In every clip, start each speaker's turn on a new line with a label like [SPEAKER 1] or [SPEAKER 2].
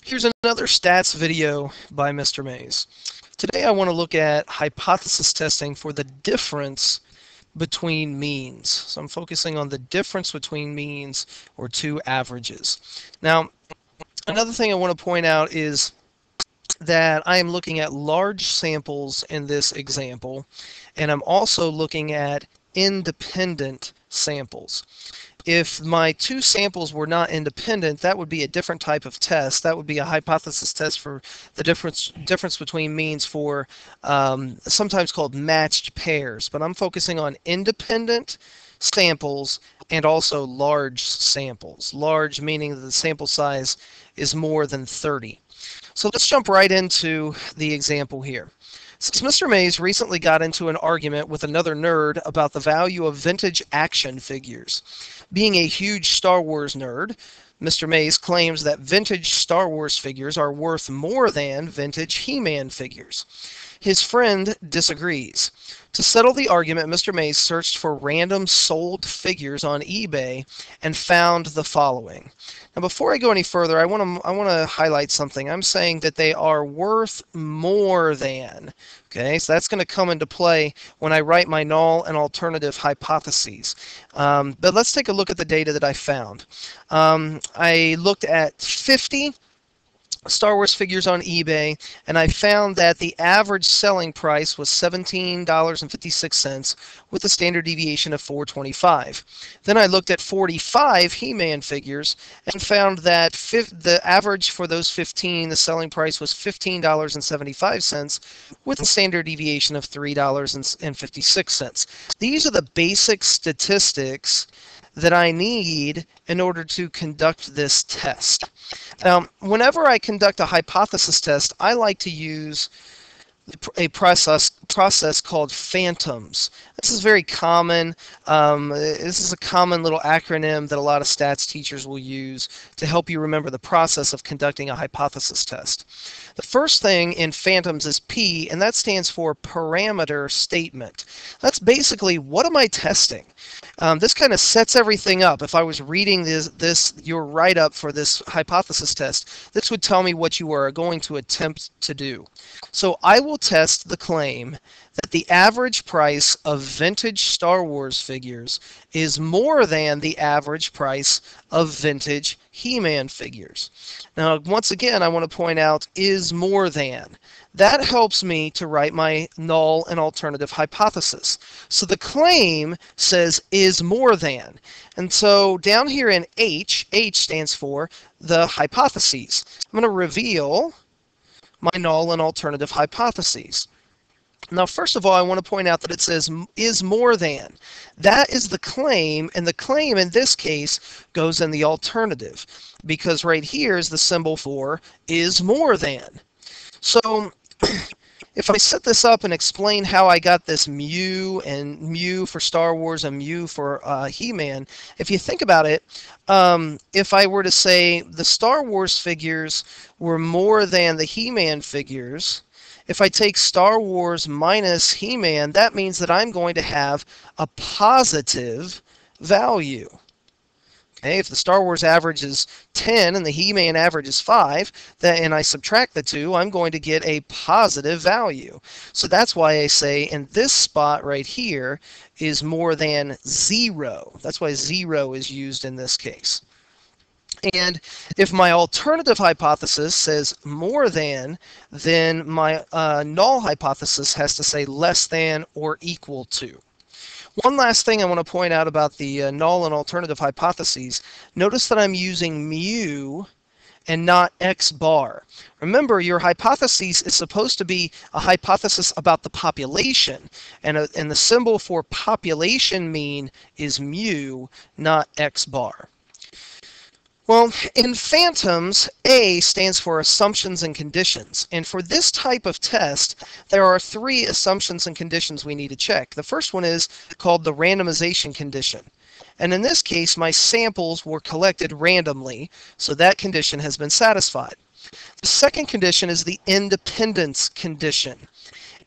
[SPEAKER 1] Here's another stats video by Mr. Mays. Today I want to look at hypothesis testing for the difference between means. So I'm focusing on the difference between means, or two averages. Now, another thing I want to point out is that I am looking at large samples in this example, and I'm also looking at independent samples. If my two samples were not independent, that would be a different type of test. That would be a hypothesis test for the difference between means for sometimes called matched pairs. But I'm focusing on independent samples and also large samples. Large meaning that the sample size is more than 30. So let's jump right into the example here. Since Mr. Mays recently got into an argument with another nerd about the value of vintage action figures. Being a huge Star Wars nerd, Mr. Mays claims that vintage Star Wars figures are worth more than vintage He-Man figures. His friend disagrees. To settle the argument, Mr. Mays searched for random sold figures on eBay and found the following. Now, before I go any further, I want to highlight something. I'm saying that they are worth more than. Okay, so that's going to come into play when I write my null and alternative hypotheses. But let's take a look at the data that I found. I looked at 50 Star Wars figures on eBay, and I found that the average selling price was $17.56 with a standard deviation of 425. Then I looked at 45 He-Man figures and found that the average for those 15, the selling price was $15.75 with a standard deviation of $3.56. These are the basic statistics that I need in order to conduct this test. Now, whenever I conduct a hypothesis test, I like to use a process called phantoms. This is very common. This is a common little acronym that a lot of stats teachers will use to help you remember the process of conducting a hypothesis test. The first thing in phantoms is P, and that stands for parameter statement. That's basically, what am I testing? This kind of sets everything up. If I was reading your write-up for this hypothesis test, this would tell me what you are going to attempt to do. So I will test the claim that the average price of vintage Star Wars figures is more than the average price of vintage He-Man figures. Now, once again, I want to point out is more than. That helps me to write my null and alternative hypothesis. So the claim says is more than. And so down here in H stands for the hypotheses. I'm going to reveal my null and alternative hypotheses. Now, first of all, I want to point out that it says is more than. That is the claim, and the claim in this case goes in the alternative, because right here is the symbol for is more than. So if I set this up and explain how I got this mu, and mu for Star Wars and mu for He-Man, if you think about it, if I were to say the Star Wars figures were more than the He-Man figures, if I take Star Wars minus He-Man, that means that I'm going to have a positive value. Okay, if the Star Wars average is 10 and the He-Man average is 5, and I subtract the two, I'm going to get a positive value. So that's why I say in this spot right here is more than 0. That's why 0 is used in this case. And if my alternative hypothesis says more than, then my null hypothesis has to say less than or equal to. One last thing I want to point out about the null and alternative hypotheses. Notice that I'm using mu and not x bar. Remember, your hypothesis is supposed to be a hypothesis about the population, and the symbol for population mean is mu, not x bar. Well, in phantoms, A stands for assumptions and conditions. And for this type of test, there are 3 assumptions and conditions we need to check. The first one is called the randomization condition. And in this case, my samples were collected randomly, so that condition has been satisfied. The second condition is the independence condition.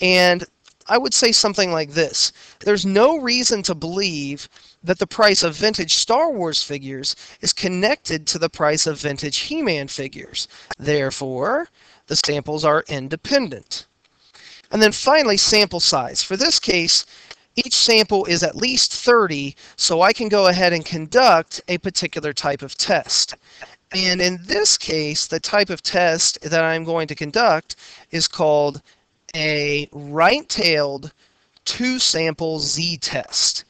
[SPEAKER 1] And I would say something like this. There's no reason to believe that the price of vintage Star Wars figures is connected to the price of vintage He-Man figures. Therefore, the samples are independent. And then finally, sample size. For this case, each sample is at least 30, so I can go ahead and conduct a particular type of test. And in this case, the type of test that I'm going to conduct is called a right-tailed two-sample z-test.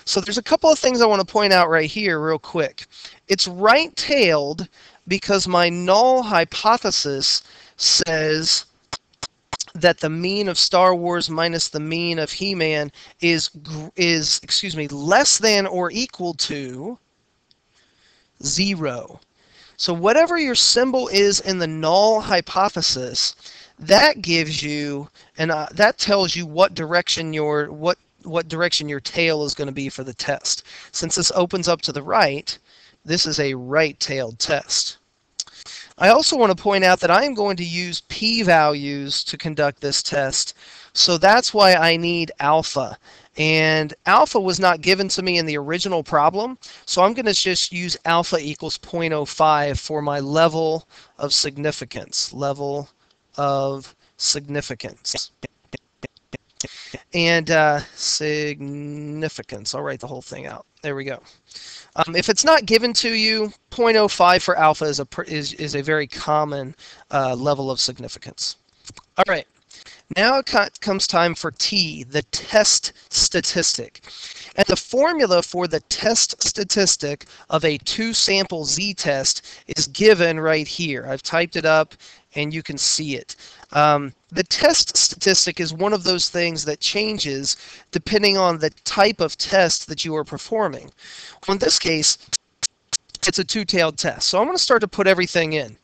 [SPEAKER 1] So there's a couple of things I want to point out right here real quick. It's right-tailed because my null hypothesis says that the mean of Star Wars minus the mean of He-Man is less than or equal to 0. So whatever your symbol is in the null hypothesis, that gives you, and that tells you what direction your tail is going to be for the test. Since this opens up to the right, this is a right-tailed test. I also want to point out that I am going to use p-values to conduct this test, so that's why I need alpha. And alpha was not given to me in the original problem, so I'm going to just use alpha equals 0.05 for my level of significance. Level of significance. And significance. I'll write the whole thing out. There we go. If it's not given to you, 0.05 for alpha is a very common level of significance. All right. Now it comes time for T, the test statistic. And the formula for the test statistic of a two-sample z-test is given right here. I've typed it up and you can see it. The test statistic is one of those things that changes depending on the type of test that you are performing. Well, in this case, it's a two-tailed test. So I'm going to start to put everything in.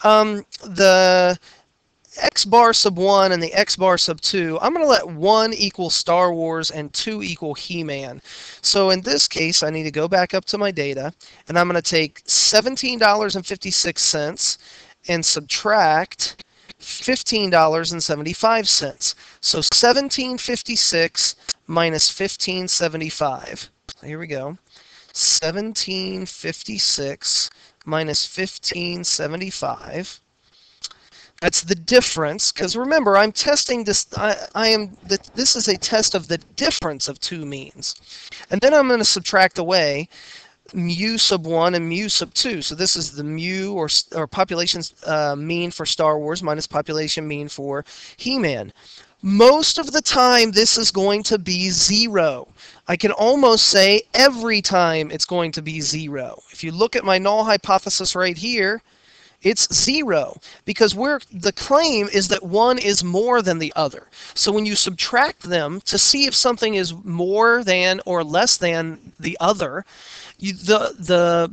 [SPEAKER 1] The x bar sub 1 and the x bar sub 2, I'm going to let 1 equal Star Wars and 2 equal He-Man. So in this case, I need to go back up to my data, and I'm going to take $17.56 and subtract $15.75. So $17.56 minus $15.75. Here we go. $17.56 minus $15.75. That's the difference, because remember, I'm testing this. This is a test of the difference of two means, and then I'm going to subtract away mu sub 1 and mu sub 2. So this is the mu or population mean for Star Wars minus population mean for He-Man. Most of the time, this is going to be 0. I can almost say every time it's going to be 0. If you look at my null hypothesis right here, it's 0, because the claim is that one is more than the other. So when you subtract them to see if something is more than or less than the other, the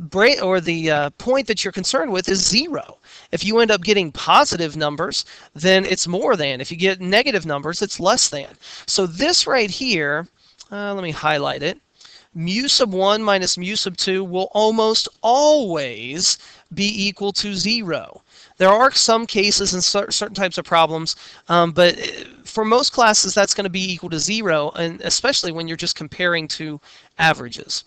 [SPEAKER 1] point that you're concerned with is 0. If you end up getting positive numbers, then it's more than. If you get negative numbers, it's less than. So this right here, let me highlight it. Mu sub 1 minus mu sub 2 will almost always be equal to 0. There are some cases in certain types of problems, but for most classes that's going to be equal to 0, and especially when you're just comparing two averages.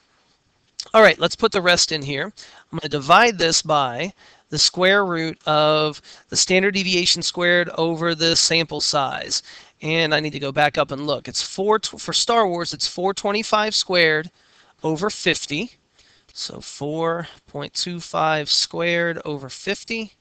[SPEAKER 1] All right, let's put the rest in here. I'm going to divide this by the square root of the standard deviation squared over the sample size. And I need to go back up and look. It's for Star Wars, it's 425 squared over 50. So 4.25 squared over 50.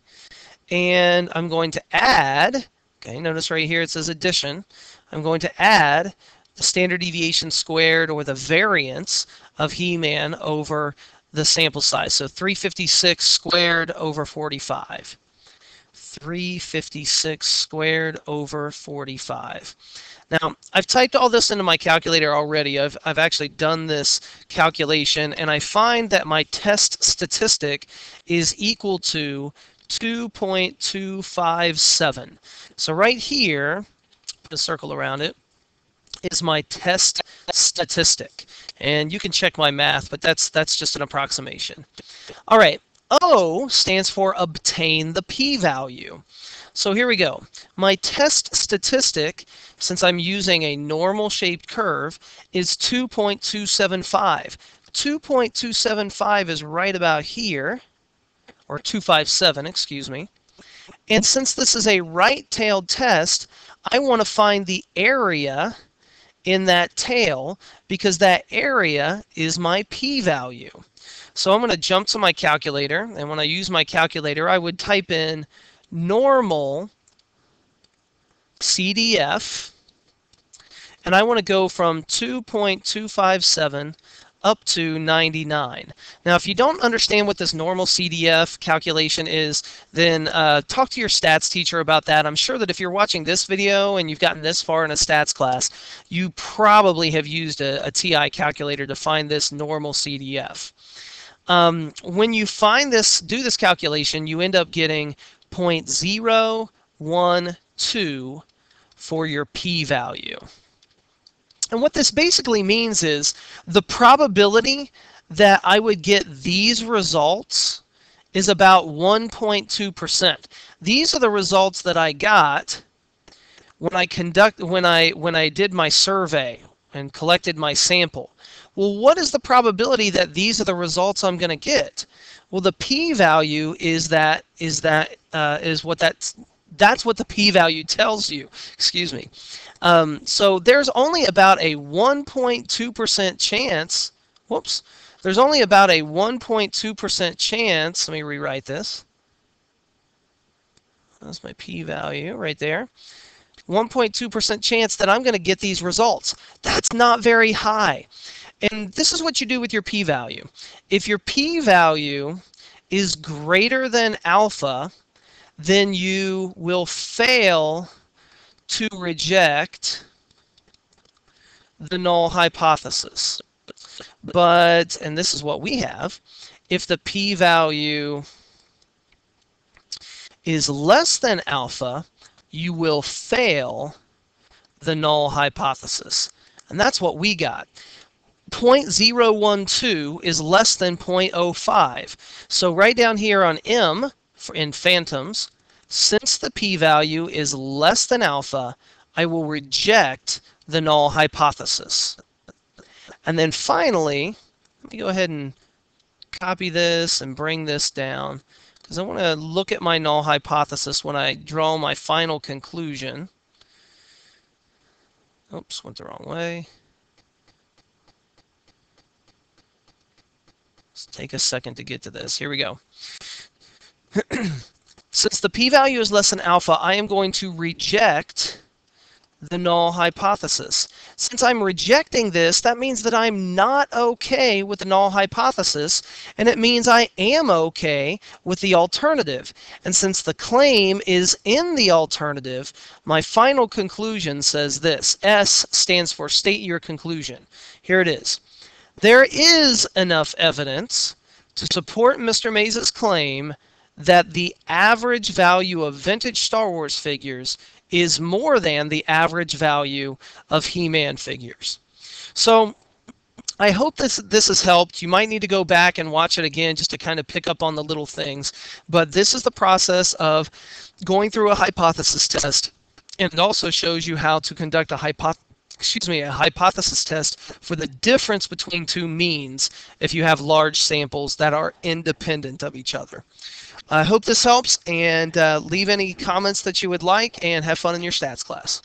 [SPEAKER 1] And I'm going to add, okay, notice right here it says addition. I'm going to add the standard deviation squared, or the variance of He-Man, over the sample size. So 356 squared over 45. 356 squared over 45. Now, I've typed all this into my calculator already. I've actually done this calculation, and I find that my test statistic is equal to 2.257. So right here, put a circle around it, is my test statistic. And you can check my math, but that's just an approximation. All right. O stands for obtain the p-value. So here we go. My test statistic, since I'm using a normal shaped curve, is 2.275. 2.275 is right about here, or 257, excuse me. And since this is a right-tailed test, I want to find the area in that tail because that area is my p-value. So I'm going to jump to my calculator, and when I use my calculator, I would type in normal CDF, and I want to go from 2.257 up to 99. Now, if you don't understand what this normal CDF calculation is, then talk to your stats teacher about that. I'm sure that if you're watching this video and you've gotten this far in a stats class, you probably have used a TI calculator to find this normal CDF. When you find this, do this calculation, you end up getting 0.012 for your p-value. And what this basically means is the probability that I would get these results is about 1.2%. These are the results that I got when I did my survey and collected my sample. Well, what is the probability that these are the results I'm going to get? Well, the p-value that's what the p-value tells you. Excuse me. So there's only about a 1.2% chance. Whoops. There's only about a 1.2% chance. Let me rewrite this. That's my p-value right there. 1.2% chance that I'm going to get these results. That's not very high. And this is what you do with your p-value. If your p-value is greater than alpha, then you will fail to reject the null hypothesis. But, and this is what we have, if the p-value is less than alpha, you will fail the null hypothesis. And that's what we got. 0.012 is less than 0.05. So right down here on M, in phantoms, since the p-value is less than alpha, I will reject the null hypothesis. And then finally, let me go ahead and copy this and bring this down, because I want to look at my null hypothesis when I draw my final conclusion. Oops, went the wrong way. Let's take a second to get to this. Here we go. Since the p-value is less than alpha, I am going to reject the null hypothesis. Since I'm rejecting this, that means that I'm not okay with the null hypothesis, and it means I am okay with the alternative. And since the claim is in the alternative, my final conclusion says this. S stands for state your conclusion. Here it is. There is enough evidence to support Mr. Mays' claim that the average value of vintage Star Wars figures is more than the average value of He-Man figures. So I hope this has helped. You might need to go back and watch it again just to kind of pick up on the little things. But this is the process of going through a hypothesis test, and it also shows you how to conduct a hypothesis test for the difference between two means if you have large samples that are independent of each other. I hope this helps, and leave any comments that you would like, and have fun in your stats class.